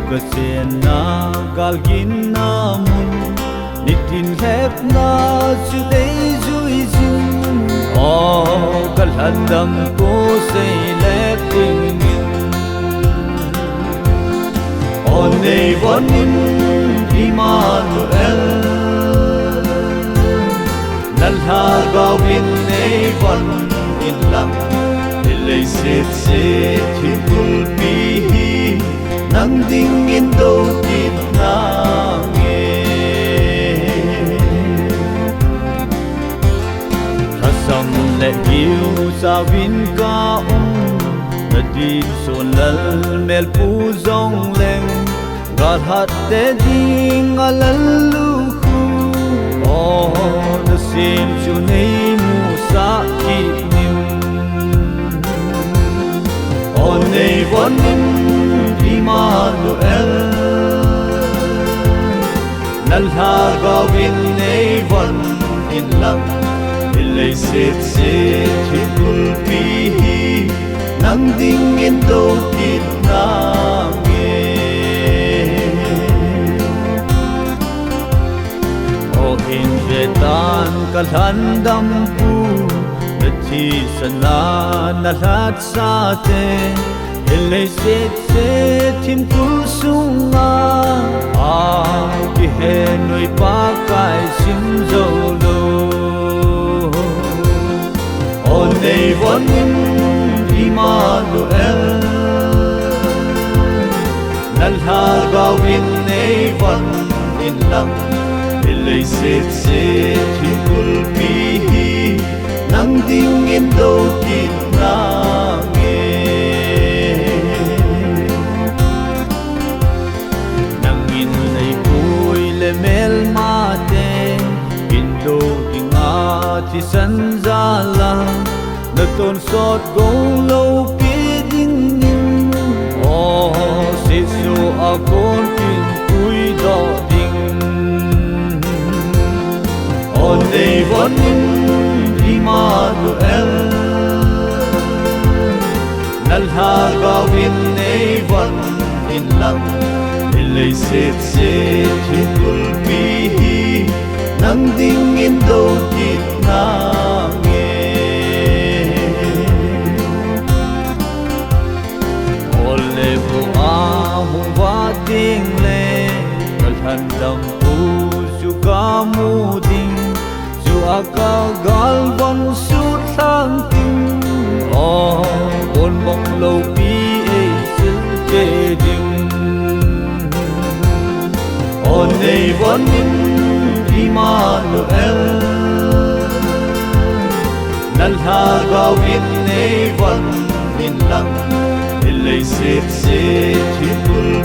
Kasena galgin na mun nitin hep na chudei juizin o kalhandam ko say lepting o nei vonin Immanuel nalha gawin nei von in lam ilay sit hipulpi nang ding in do tit na nge thasam le hiu sa win ka na din so lal mel pu zong leng gal hat de ding alal lu khu oh the same chu nei mu sa ki nim oh nei von Immanuel nalha gawin nei von in lam ilay sit hipulpi nang ding in do kit na nge o in vetan kalhandam pu nathi sana nalat sa te ilay sit him kulsunga ki henoi pa kai sim zolo o nei vonin Immanuel nalha gawin nei von in lam ilay sit him kulpi nang ding in do kit na mel mate indo dinga thi san zala na ton sot go lo pi ding ning oh si su a kon kin kui do ding oh nei vonin Immanuel nalha gawin nei von in lam ilay sit hipulpi nang ding in do kit na nge ole bu amu wa ding le kalhandam pu su kamu ding su aka gal von su thang ting oh bon bok lo pi e sil ke ding o nei vonin Immanuel nalha gawin nei von in lam ilay sit hipul